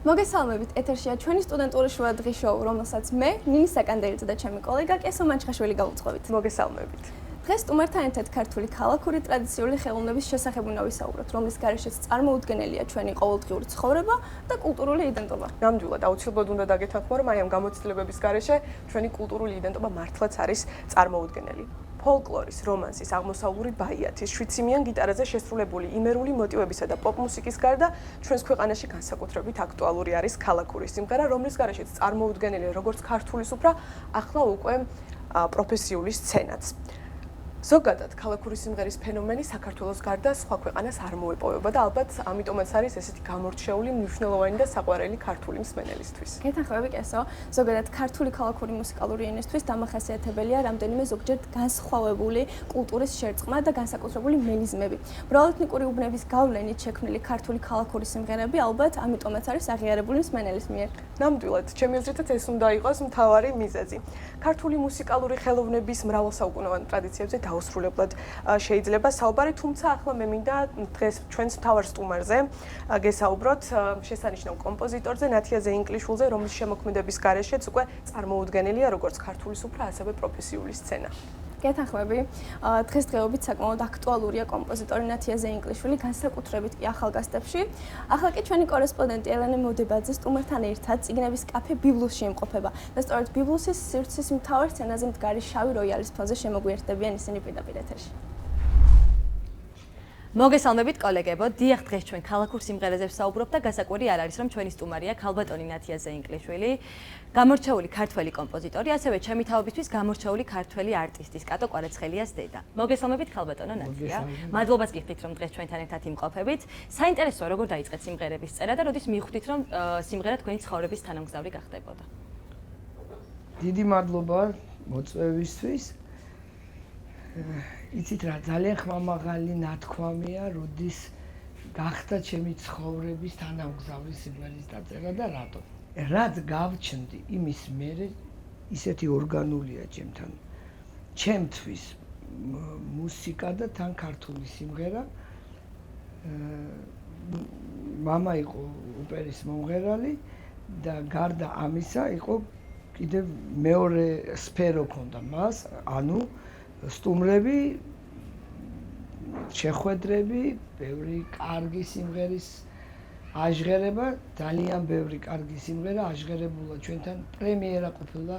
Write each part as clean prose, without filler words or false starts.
მოგესალმებით, ეთერშია ჩვენი სტუდენტური შუა დღის შოუ, რომელსაც მე, ნინი საკანდერიძე და ჩემი კოლეგა კესო მანჩხაშვილი გავუძღვებით. მოგესალმებით. დღეს სტუმართან ერთად ქართული ქალაქური ტრადიციული ხელოვნების შესახებ ვისაუბროთ, რომლის გარეშეც წარმოუდგენელია ჩვენი ყოველდღიური ცხოვრება და კულტურული იდენტობა. ნამდვილად, აუცილებლად უნდა დაგეთანხმო, რომ ამ გამოცდილებების გარეშე ჩვენი კულტურული იდენტობა მართლაც არის წარმოუდგენელი. ფოლკლორის, რომანსის, აღმოსავლური ბაიათის, შვიდსიმიან გიტარაზე შესრულებული იმერული მოტივებისა და პოპ მუსიკის გარდა ჩვენს ქვეყანაში განსაკუთრებით აქტუალური არის ქალაქური სიმღერა, რომლის გარეშეც წარმოუდგენელია როგორც ქართული სუფრა, ახლა უკვე პროფესიული სცენაც. ზოგადად ქალაქური სიმღერის ფენომენი საქართველოს გარდა სხვა ქვეყანას არ მოეპოვება და ალბათ ამიტომაც არის ესეთი გამორჩეული, მნიშვნელოვანი და საყვარელი ქართული მსმენელისთვის. გეთანხმები კესო, ზოგადად ქართული ქალაქური მუსიკალური ენისთვის დამახასიათებელია რამდენიმე ზოგჯერ განსხვავებული კულტურის შერწყმა და განსაკუთრებული მელიზმები. მრავალეთნიკური უბნების გავლენით შექმნილი ქართული ქალაქური სიმღერები ალბათ ამიტომაც არის აღიარებული მსმენელის მიერ. ნამდვილად, ჩემი აზრითაც ეს უნდა იყოს მთავარი მიზეზი. ქართული მუსიკალური ხელოვნების მრავალსაუკუნოვან ტრადიციებზე დაუსრულებლად შეიძლება საუბარი, თუმცა ახლა მე მინდა დღეს ჩვენს მთავარ სტუმარზე გესაუბროთ შესანიშნავ კომპოზიტორზე, ნათია ზეინკლიშვილზე, რომლის შემოქმედების გარეშეც უკვე წარმოუდგენელია როგორც ქართული სუფრა, ასევე პროფესიული სცენა. გეთანხმები, დღესდღეობით საკმაოდ აქტუალურია კომპოზიტორი ნათია ზეინკლიშვილი, განსაკუთრებით კი ახალგაზრდებში. ახლა კი ჩვენი კორესპონდენტი ელენე მოდებაძე სტუმართან ერთად წიგნების კაფე ბიბლუსში იმყოფება და სწორედ ბიბლუსის სივრცის მთავარ სცენაზე მდგარი შავი როიალის ფონზე შემოგვიერთდებიან ისინი პირდაპირ ეთერში. მოგესალმებით კოლეგებო, დიახ, დღეს ჩვენ ქალაქურ სიმღერაზე ვსაუბრობთ და გასაკვირი არ არის, რომ ჩვენი სტუმარია ქალბატონი ნათია ზეინკლიშვილი, გამორჩეული ქართველი კომპოზიტორი, ასევე ჩემი თავებისთვის გამორჩეული ქართველი არტისტის კატო კვარაცხელიას დედა. მოგესალმებით ქალბატონო ნათია. მადლობას გიხდით, რომ დღეს ჩვენთან ერთად იმყოფებით. საინტერესოა, როგორ დაიწყეთ სიმღერების წერა და როდის მიხვდით, რომ სიმღერა თქვენი ცხოვრების თანამგზავრი გახდებოდა. დიდი მადლობა მოწვევისთვის. იცით რა, ძალიან ხმამაღალი ნათქვამია, როდის გახდა ჩემი ცხოვრების თანამგზავრი სიმღერის დაწერა და რატო. რაც გავჩნდი, იმის მერე ისეთი ორგანულია ჩემთან. ჩემთვის მუსიკა და თან ქართული სიმღერა. მამა იყო ოპერის მომღერალი და გარდა ამისა იყო კიდევ მეორე სფერო ჰქონდა მას, ანუ სტუმრები, შეხვედრები, ბევრი კარგი სიმღერის აჟღერება, ძალიან ბევრი კარგი სიმღერა აჟღერებულა ჩვენთან, პრემიერა ყოფილა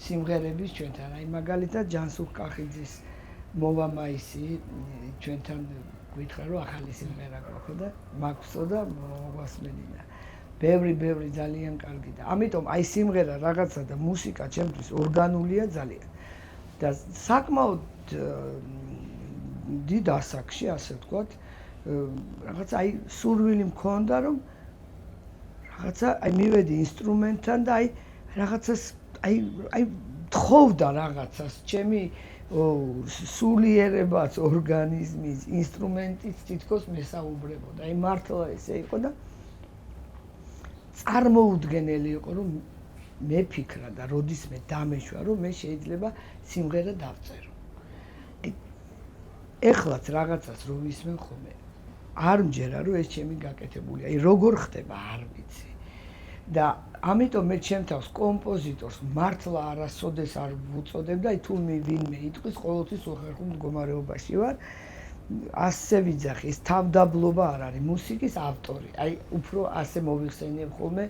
სიმღერების ჩვენთან. აი მაგალითად ჯანსუღ კახიძის მოვა მაისი ჩვენთან გითხრა რომ ახალი სიმღერა გვაქვს და მაგვსო და მოგვასმენინა. ბევრი ძალიან კარგი და ამიტომ აი სიმღერა რაღაცა და მუსიკა ჩემთვის ორგანულია ძალიან. და საკმაოდ დიდ ასაკში, ასე ვთქვათ, რაღაცა აი სურვილი მქონდა, რომ რაღაცა აი მივედი ინსტრუმენტთან და აი რაღაცას აი თხოვდა რაღაცას ჩემი სულიერებაც, ორგანიზმის, ინსტრუმენტიც თითქოს მესაუბრებოდა. აი მართლა ესე იყო და წარმოუდგენელი იყო, რომ მეფიქრა და როდის მე დამეშვა, რომ მე შეიძლება სიმღერა დავწერო. ეხლაც რაღაცას რო ვისმენ ხოლმე, არ მჯერა, რომ ეს ჩემი გაკეთებულია. აი როგორ ხდება, არ ვიცი. და ამიტომ მე ჩემ თავს კომპოზიტორს მართლა არასოდეს არ ვუწოდებ და აი თუ ვინმე იტყვის, ყოველთვის უხერხულ მდგომარეობაში ვარ. ასე ვიძახი, ეს თავდაბლობა არ არის, მუსიკის ავტორი. აი უფრო ასე მოვიხსენებ ხოლმე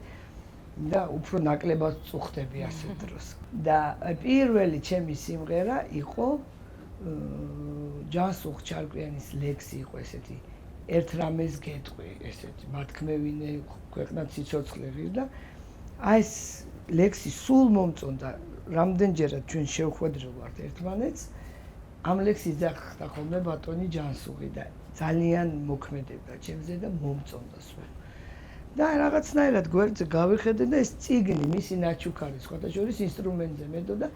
და უფრო ნაკლებად წუხდები ასე დროს. და პირველი ჩემი სიმღერა იყო ჯანსუღ ჩარკვიანის ლექსი იყო ესეთი ერთ რამეს გეტყვი ესეთი მათქმევინე ქვეყნად სიცოცხლე ღირ და აი ეს ლექსი სულ მომწონდა რამდენჯერად ჩვენ შევხვედრილ ვართ ერთმანეთს ამ ლექსის ძახდა ხოლმე ბატონი ჯანსუღი და ძალიან მოქმედებდა ჩემზე და მომწონდა სულ და რაღაცნაირად გვერდზე გავიხედე და ეს წიგნი მისი ნაჩუქარი სხვათა შორის ინსტრუმენტზე მედო და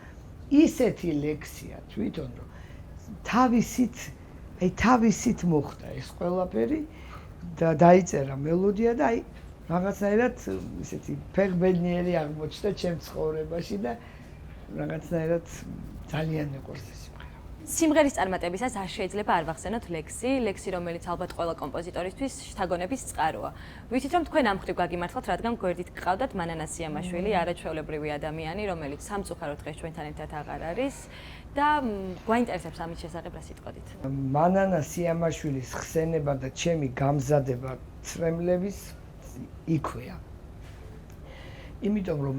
ისეთი ლექსია თვითონ რომ თავისით მოხდა ეს ყველაფერი და დაიწერა მელოდია და აი რაღაცნაირად ისეთი ფეხბედნიერი აღმოჩნდა ჩემ ცხოვრებაში და რაღაცნაირად ძალიან მეყვარს ეს სიმღერა. სიმღერის წარმატებისას არ შეიძლება არ ვახსენოთ ლექსი, რომელიც ალბათ ყველა კომპოზიტორისთვის შთაგონების წყაროა. ვიცით რომ თქვენ ამ მხრივ გაგიმართლათ, რადგან გვერდით გყავდათ მანანა სიამაშვილი, არაჩვეულებრივი ადამიანი, რომელიც სამწუხაროდ დღეს ჩვენთან ერთად აღარ არის და გვაინტერესებს ამის შესახებ რა სიტყვით. მანანა სიამაშვილის ხსენება და ჩემი გამზადება ცრემლების იქვეა. იმიტომ რომ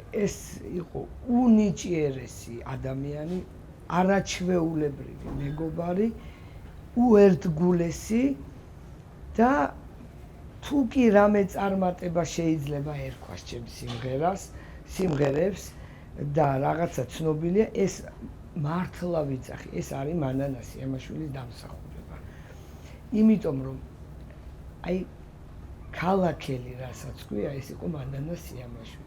ეს იყო უნიჭიერესი ადამიანი, არაჩვეულებრივი მეგობარი, უერთგულესი და თუ კი რამე წარმატება შეიძლება ერქვას ჩემ სიმღერებს და რაღაცა ცნობილია, ეს მართლა ვიცახი, ეს არის მანანა სიამაშვილის დამსახურება. იმიტომ რომ აი ქალაქელი რასაც ქვია, ეს იყო მანანა სიამაშვილი.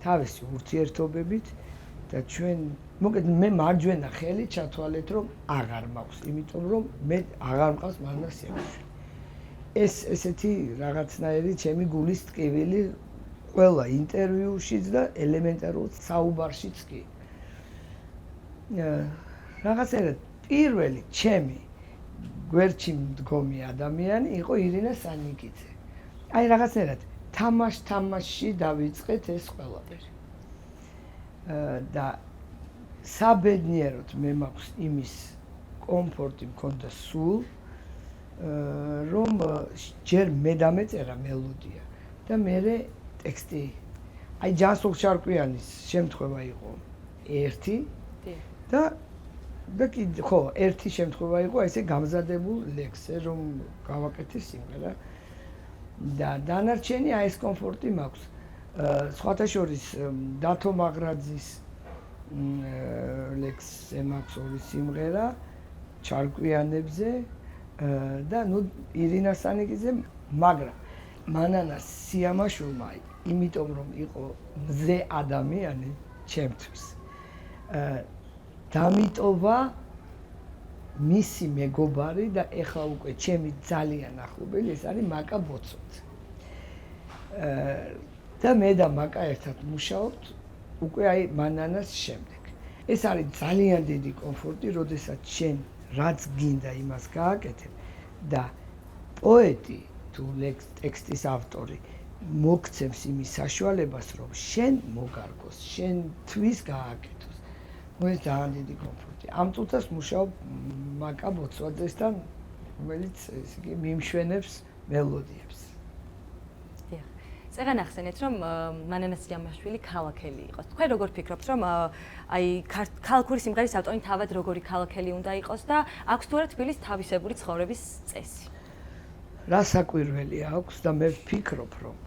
თავისი ურთიერთობებით და ჩვენ მოკეთ მე მარჯვენა ხელი ჩათვალეთ რომ აღარ მაქვს, იმიტომ რომ მე აღარ მყავს მანანა სიამაშვილი. ეს ესეთი რაღაცნაირი ჩემი გულის ტკივილი ყველა ინტერვიუშიც და ელემენტარულ საუბარშიც კი. რაღაცნაირად პირველი ჩემი გვერდში მდგომი ადამიანი იყო ირინა სანიკიძე. აი რაღაცნაირად თამაშში დავიწყეთ ეს ყველაფერი. და საბედნიეროდ მე მაქვს იმის კომფორტი მქონდა სულ, რომ ჯერ მე დამეწერა მელოდია და მერე ტექსტი. აი ჯანსუღ შარკვიანის შემთხვევა იყო ერთი და კიდე ხო, ერთი შემთხვევა იყო ესე გამზადებულ ლექსზე, რომ გავაკეთე სიმღერა. და დანარჩენი აი ეს კომფორტი მაქვს. სხვათა შორის დათო მაგრაძის ლექსზე მაქვს ორი სიმღერა ჩარკვიანებზე და ნუ ირინა სანიკიძე, მაგრამ მანანა სიამაშვილმა იმიტომ რომ იყო მზე ადამიანი ჩემთვის დამიტოვა მისი მეგობარი და ეხლა უკვე ჩემი ძალიან ახლობელი ეს არის მაკა ბოცოძე. და მე და მაკა ერთად მუშაობთ უკვე აი მანანას შემდეგ. ეს არის ძალიან დიდი კომფორტი, როდესაც შენ რაც გინდა იმას გააკეთებ და პოეტი თუ ტექსტის ავტორი მოგცემს იმის საშუალებას, რომ შენ მოგარგოს, შენთვის გააკეთოს. ეს ძალიან დიდი კომფორტი. ამ წუთას მუშაობ მაკა ბოცვაძესთან, რომელიც ესე იგი მიმშვენებს მელოდიებს. წეგან ახსენეთ, რომ მანანა სიამაშვილი ქალაქელი იყოს. თქვენ როგორ ფიქრობთ, რომ აი ქალაქური სიმღერის ავტორი თავად როგორი ქალაქელი უნდა იყოს და აქვს თუ არა თბილის თავისებური ცხოვრების წესი? რა საკვირველი აქვს და მე ვფიქრობ, რომ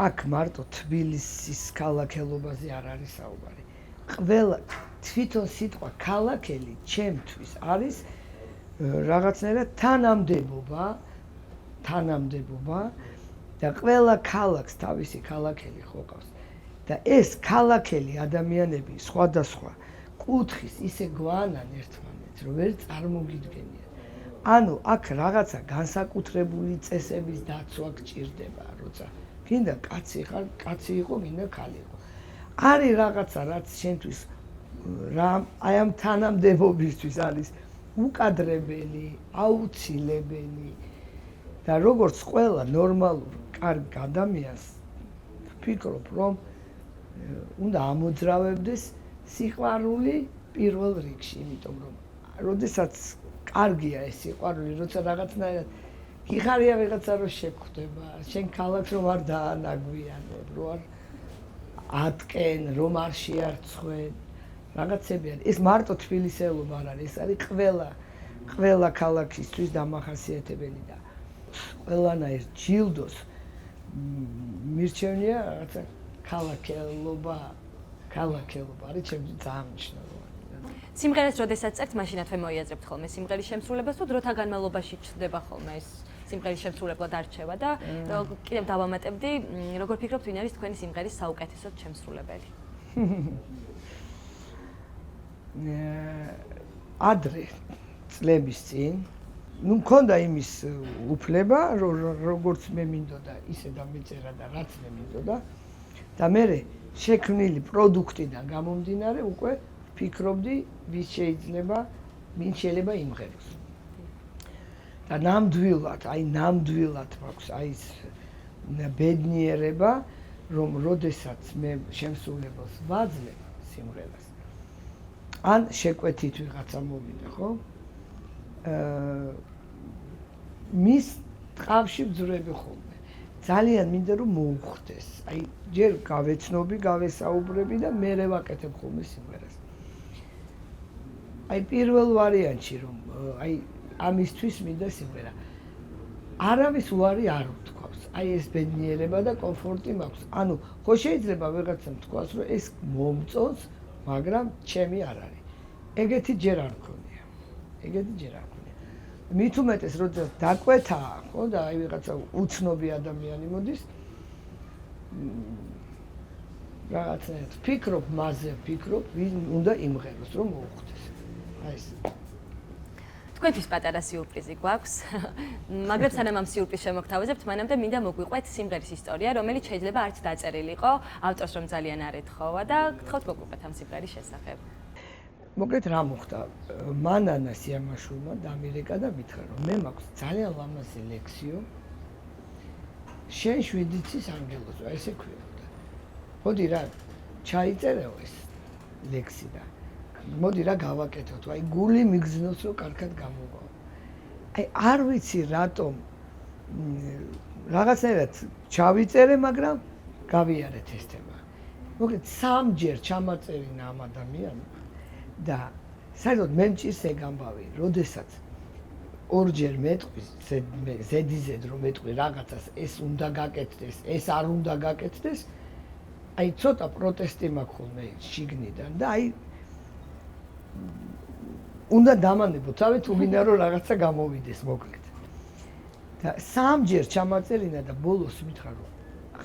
აქ მარტო თბილისის ქალაქელობაზე არ არის საუბარი. ყველა თვითონ სიტყვა ქალაქელი ჩემთვის არის რაღაცნაირად თანამდებობა და ყველა ქალაქს თავისი ქალაქელი ხო ყავს. და ეს ქალაქელი ადამიანები სხვადასხვა კუთხის ისე გვანან ერთმანეთს, რომ ვერ წარმოგიდგენიათ. ანუ აქ რაღაცა განსაკუთრებული წესების დაცვა გჭირდება, როცა გინდა კაცი ხარ, კაცი იყო, გინდა ქალი იყო. არის რაღაცა, რაც შენთვის აი ამ თანამდებობისთვის არის უკადრებელი, აუცილებელი და როგორც ყველა ნორმალურ კარგ ადამიანს ვფიქრობ, რომ უნდა ამოძრავებდეს სიყვარული პირველ რიგში, იმიტომ რომ როდესაც კარგია ეს სიყვარული, როცა რაღაცნაირად გიხარია ვიღაცა რომ შეგხვდება, შენ ქალაქს რომ არ დაანაგვიანებ, რომ არ ატკენ, რომ არ შეარცხვენ, რაღაცები არის. ეს მარტო თბილისელობა არ არის, ეს არის ყველა ქალაქისთვის დამახასიათებელი და ყველანაირ ჯილდოს მირჩევნია რაღაცა ქალაქელობა არის ჩემთვის ძალიან მნიშვნელოვანი. სიმღერას როდესაც წერთ, მაშინათვე მოიაზრებთ ხოლმე სიმღერის შემსრულებას თუ დროთა განმავლობაში ჩნდება ხოლმე ეს სიმღერის შემსრულებლად არჩევა და კიდევ დავამატებდი, როგორ ფიქრობთ, ვინ არის თქვენი სიმღერის საუკეთესო შემსრულებელი? ადრე წლების წინ მქონდა იმის უფლება, როგორც მე მინდოდა, ისე დამეწერა და რაც მე მინდოდა და მე შექმნილი პროდუქტიდან გამომდინარე უკვე ფიქრობდი, ვის შეიძლება იმღეროს. და ნამდვილად მაქვს აი ეს ბედნიერება, რომ როდესაც მე შემსრულებელს ვაძლევ სიმღერას. ან შეკვეთით ვიღაცა მოვიდა, ხო? მის ტყავში ვძვრები ხოლმე. ძალიან მინდა რომ მოუხდეს. აი ჯერ გავეცნობი, გავესაუბრები და მერე ვაკეთებ ხოლმე სიმღერას. აი პირველ ვარიანტში რომ აი ამისთვის მინდა სიმღერა. არავის უარი არ ვთქვავს. აი ეს ბედნიერება და კომფორტი მაქვს. ანუ ხო შეიძლება ვიღაცამ თქვას რომ ეს მომწონს, მაგრამ ჩემი არ არის. ეგეთი ჯერ არ მქონია. მით უმეტეს როდესაც დაკვეთაა, ხო და აი ვიღაცა უცნობი ადამიანი მოდის რაღაცნაირად ფიქრობ მასზე, ვინ უნდა იმღეროს, რომ მოუხდეს. აი ეს თქვენთვის პატარა სიურპრიზი გვაქვს, მაგრამ სანამ ამ სიურპრიზს შემოგთავაზებთ, მანამდე მინდა მოგვიყვეთ სიმღერის ისტორია, რომელიც შეიძლება არც დაწერილი იყო, ავტორს რომ ძალიან არ ეთხოვა და გთხოვთ მოგვიყვეთ ამ სიმღერის შესახებ. მოკლედ რა მოხდა? მანანა სიამაშულმა დამირეკა და მითხრა რომ მე მაქვს ძალიან ლამაზი ლექსიო. შენ შვიდიცის ანგელოზო, ესე ქვია. მოდი რა, ჩაიწერეო ეს ლექსი და მოდი რა გავაკეთოთ, აი გული მიგზნოს რომ კარგად გამოვა. აი არ ვიცი რატომ რაღაცნაირად ჩავიწერე, მაგრამ გავიარეთ ეს თემა. მოკლედ სამჯერ ჩამაწერინა ამ ადამიანმა და საერთოდ მე მჭირს ეგ ამბავი, როდესაც ორჯერ მეტყვის, ზედიზედ რომ მეტყვი რაღაცას, ეს უნდა გაკეთდეს, ეს არ უნდა გაკეთდეს, აი ცოტა პროტესტი მაქვს ხოლმე შიგნიდან და აი უნდა დამანებო თავი თუ მინდა რომ რაღაცა გამოვიდეს მოკლედ. და სამჯერ ჩამაწერინა და ბოლოს მითხრა რომ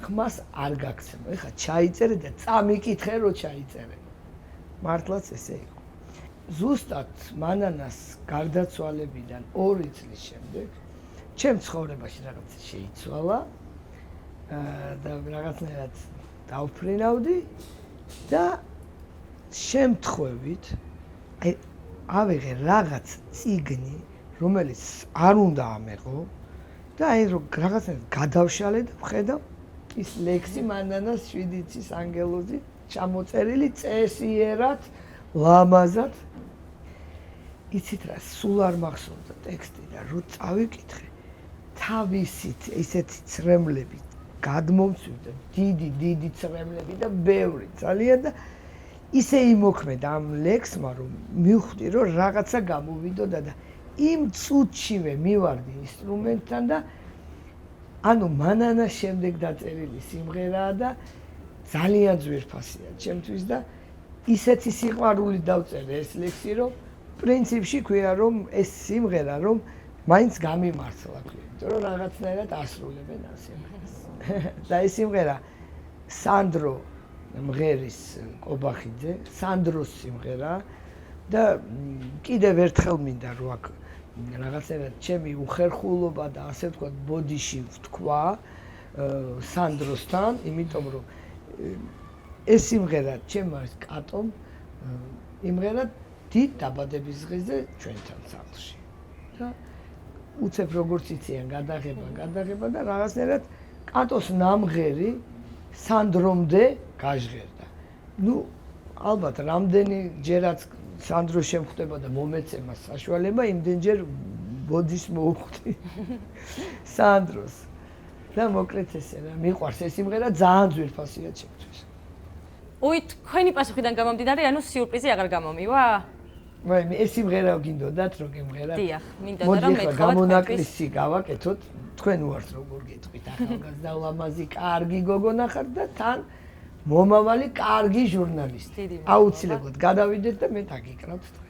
ხმას არ გაგცემო. ეხლა ჩაიწერე და წამიკითხე რომ ჩაიწერე. მართლაც ესე იყო. ზუსტად მანანას გარდაცვალებიდან 2 წლის შემდეგ ჩემ ცხოვრებაში რაღაც შეიცვალა და რაღაცნაირად დავფრინავდი და შემთხვევით აი ავიღე რაღაც წიგნი, რომელიც არ უნდა ამეყო და აი რომ რაღაცნაირად გადავშალე და ვხედავ ის ლექსი მანანას შვიდიცის ანგელოზი ჩამოწერილი წესიერად, ლამაზად. იცით რა, სულ არ მახსოვდა ტექსტი და რო წავიკითხე, თავისით ესეთი ცრემლები გადმომცვივდა, დიდი ცრემლები და ბევრი ძალიან და ისე იმოქმედა ამ ლექსმა, რომ მივხვდი, რომ რაღაცა გამოვიდოდა და იმ წუთშივე მივარდი ინსტრუმენტთან და ანუ მანანას შემდეგ დაწერილი სიმღერაა და ძალიან ძვირფასია ჩემთვის და ისეთი სიყვარული დავწერე ეს ლექსი, რომ პრინციპში ქვია, რომ ეს სიმღერა, რომ მაინც გამიმართლა ქვია, იმიტომ რომ რაღაცნაირად ასრულებენ ამ სიმღერას. და ეს სიმღერა სანდრო მღერის კობახიძე, სანდროს სიმღერა და კიდევ ერთხელ მინდა რომ აქ რაღაცნაირად ჩემი უხერხულობა და ასე ვთქვათ ბოდიში ვთქვა სანდროსთან, იმიტომ რომ ეს სიმღერა ჩემ არის კატომ იმღერა დიდ დაბადების დღეზე ჩვენთან სახლში. და უცებ როგორც იციან გადაღება და რაღაცნაირად კატოს ნამღერი სანდრომდე გაჟღერდა. ნუ ალბათ რამდენი ჯერაც სანდროს შემხვდება და მომეცემა საშუალება, იმდენჯერ ბოდის მოუხდი სანდროს. და მოკლედ ესე რა, მიყვარს ეს სიმღერა, ძალიან ძვირფასია ჩემთვის. თქვენი პასუხიდან გამომდინარე, ანუ სიურპრიზი აღარ გამომივა? მე ეს სიმღერა გინდოდათ რომ გემღერა. დიახ, მინდოდა რომ მეთხოვოთ გამონაკლისი გავაკეთოთ, თქვენ უართ როგორ გეტყვით ახალგაზრდა ლამაზი კარგი გოგონა ხარ და თან მომავალი კარგი ჟურნალისტი. აუცილებლად გადავიდეთ და მე დაგიკრავთ თქვენ.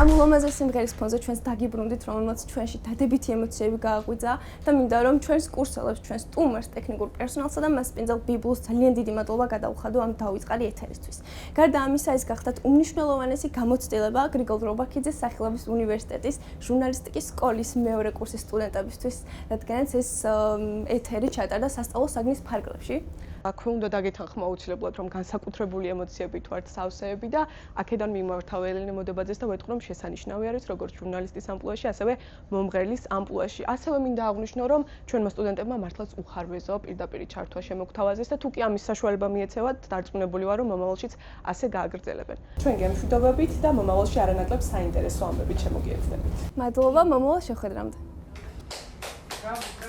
ამ ულამაზე სიმღერის ფონზე ჩვენს დაგიბრუნდით, რომელმაც ჩვენში დადებითი ემოციები გააღვიძა და მინდა რომ ჩვენს კურსელებს, ჩვენს სტუმარს, ტექნიკურ პერსონალსა და მასპინძელ ბიბლს ძალიან დიდი მადლობა გადაუხადო ამ დაუწყარი ეთერისთვის. გარდა ამისა, ეს გახდათ უმნიშვნელოვანესი გამოცდილება გრიგოლ რობაქიძის სახელობის უნივერსიტეტის ჟურნალისტიკის სკოლის მეორე კურსის სტუდენტებისთვის, რადგანაც ეს ეთერი ჩატარდა სასწავლო საგნის ფარგლებში. აქვე უნდა დაგეთანხმა აუცილებლად, რომ განსაკუთრებული ემოციებით ვართ სავსეები და აქედან მიმართავ ელენე მოდებაძეს და ვეტყვი, რომ შესანიშნავი არის როგორც ჟურნალისტის ამპლუაში, ასევე მომღერლის ამპლუაში. ასევე მინდა აღვნიშნო, რომ ჩვენმა სტუდენტებმა მართლაც უხარვეზო პირდაპირ ჩართვა შემოგთავაზეს და თუ კი ამის საშუალება მიეცევათ, დარწმუნებული ვარ, რომ მომავალშიც ასე გააგრძელებენ. ჩვენ გემშვიდობებით და მომავალში არანაკლებ საინტერესო ამბებით შემოგიერთდებით. მადლობა, მომავალ შეხვედრამდე. Bravo.